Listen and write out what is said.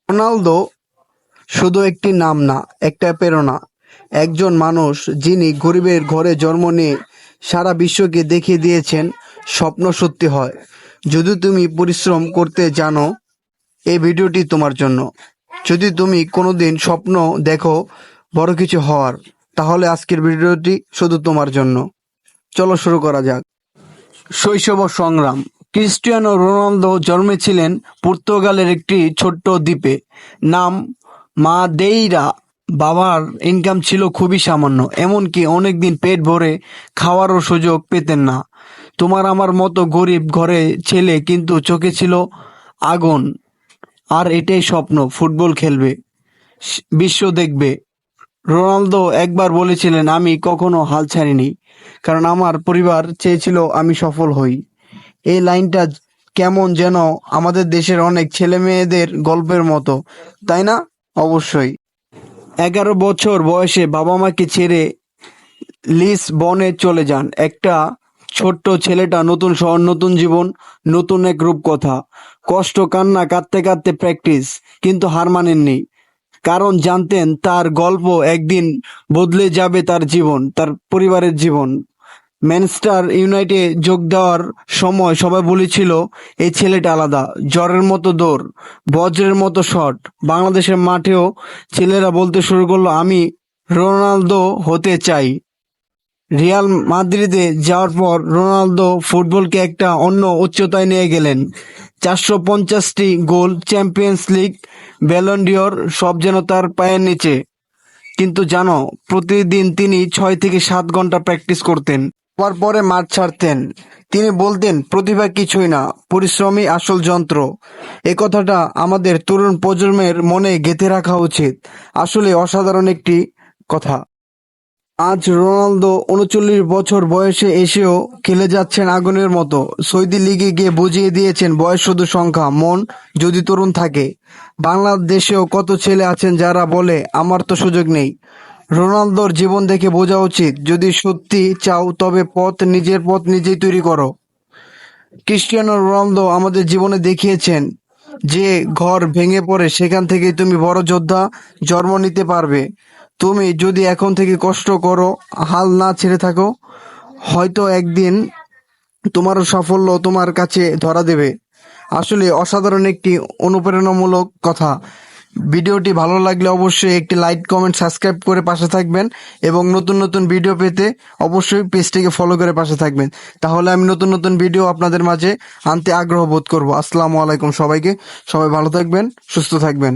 Ronaldo শুধু একটি নাম না, একটা প্রেরণা। একজন মানুষ যিনি গরিবের ঘরে জন্ম নিয়ে সারা বিশ্বকে দেখিয়ে দিয়েছেন স্বপ্ন সত্যি হয় যদি তুমি পরিশ্রম করতে জানো। এই ভিডিওটি তোমার জন্য। যদি তুমি কোনোদিন স্বপ্ন দেখো বড় কিছু হওয়ার, তাহলে আজকের ভিডিওটি শুধু তোমার জন্য। চলো শুরু করা যাক। শৈশব ও সংগ্রাম। ক্রিস্টিয়ানো রোনালদো জন্মেছিলেন পর্তুগালের একটি ছোট্ট দ্বীপে, নাম মাদেইরা। বাবার ইনকাম ছিল খুবই সামান্য, এমনকি অনেকদিন পেট ভরে খাওয়ারও সুযোগ পেতেন না। তোমার আমার মতো গরিব ঘরে ছেলে, কিন্তু চোখে ছিল আগুন। আর এটাই স্বপ্ন, ফুটবল খেলবে, বিশ্ব দেখবে। রোনালদো একবার বলেছিলেন, আমি কখনো হাল ছাড়িনি, কারণ আমার পরিবার চেয়েছিল আমি সফল হই। এই লাইনটা কেমন যেন আমাদের দেশের অনেক ছেলে মেয়েদের গল্পের মতো, তাই না? অবশ্যই। 11 বছর বয়সে বাবা মাকে ছেড়ে লিসবনে চলে যান। একটা ছোট্ট ছেলেটা, নতুন শহর, নতুন জীবন, নতুন এক রূপকথা। কষ্ট, কান্না, কাঁদতে কাঁদতে প্র্যাকটিস, কিন্তু হার মানেননি, কারণ জানতেন তার গল্প একদিন বদলে যাবে তার জীবন, তার পরিবারের জীবন। ম্যানচেস্টার ইউনাইটেডে যোগ দেওয়ার সময় সবাই বলেছিল, এই ছেলেটা আলাদা, জ্বরের মতো দৌড়, বজ্রের মতো শট। বাংলাদেশের মাঠেও ছেলেরা বলতে শুরু করলো, আমি রোনালদো হতে চাই। রিয়াল মাদ্রিদে যাওয়ার পর রোনালদো ফুটবলকে একটা অন্য উচ্চতায় নিয়ে গেলেন। 450টি গোল, চ্যাম্পিয়ন্স লিগ, ব্যালন ডি'র, সব যেন তার পায়ের নিচে। কিন্তু জানো, প্রতিদিন তিনি 6 থেকে 7 ঘন্টা প্র্যাকটিস করতেন, পরে মাঠ ছাড়তেন। তিনি বলতেন, প্রতিভা কিছুই না, পরিশ্রমই আসল যন্ত্র। এ কথাটা আমাদের তরুণ প্রজন্মের মনে গেঁথে রাখা উচিত। আসলে অসাধারণ একটি কথা। আজ রোনালদো 39 বছর বয়সে এসেও খেলে যাচ্ছেন আগুনের মতো। সৌদি লিগে গিয়ে বুঝিয়ে দিয়েছেন, বয়স শুধু সংখ্যা, মন যদি তরুণ থাকে। বাংলাদেশেও কত ছেলে আছেন যারা বলে, আমার তো সুযোগ নেই। রোনালদোর জীবন দেখে বোঝা উচিত, যদি সত্যি চাও তবে নিজের পথ নিজেই তৈরি করো। ক্রিস্টিয়ানো রোনালদো আমাদের জীবনে দেখিয়েছেন, যে ঘর ভেঙে পড়ে সেখান থেকেই তুমি বড় যোদ্ধা জন্ম নিতে পারবে। তুমি যদি এখন থেকে কষ্ট করো, হাল না ছেড়ে থাকো, হয়তো একদিন তোমারও সাফল্য তোমার কাছে ধরা দেবে। আসলে অসাধারণ একটি অনুপ্রেরণামূলক কথা। ভিডিওটি ভালো লাগলে অবশ্যই একটি লাইক, কমেন্ট, সাবস্ক্রাইব করে পাশে থাকবেন, এবং নতুন নতুন ভিডিও পেতে অবশ্যই পেজটিকে ফলো করে পাশে থাকবেন। তাহলে আমি নতুন নতুন ভিডিও আপনাদের মাঝে আনতে আগ্রহ বোধ করব। আসসালামু আলাইকুম সবাইকে। সবাই ভালো থাকবেন, সুস্থ থাকবেন।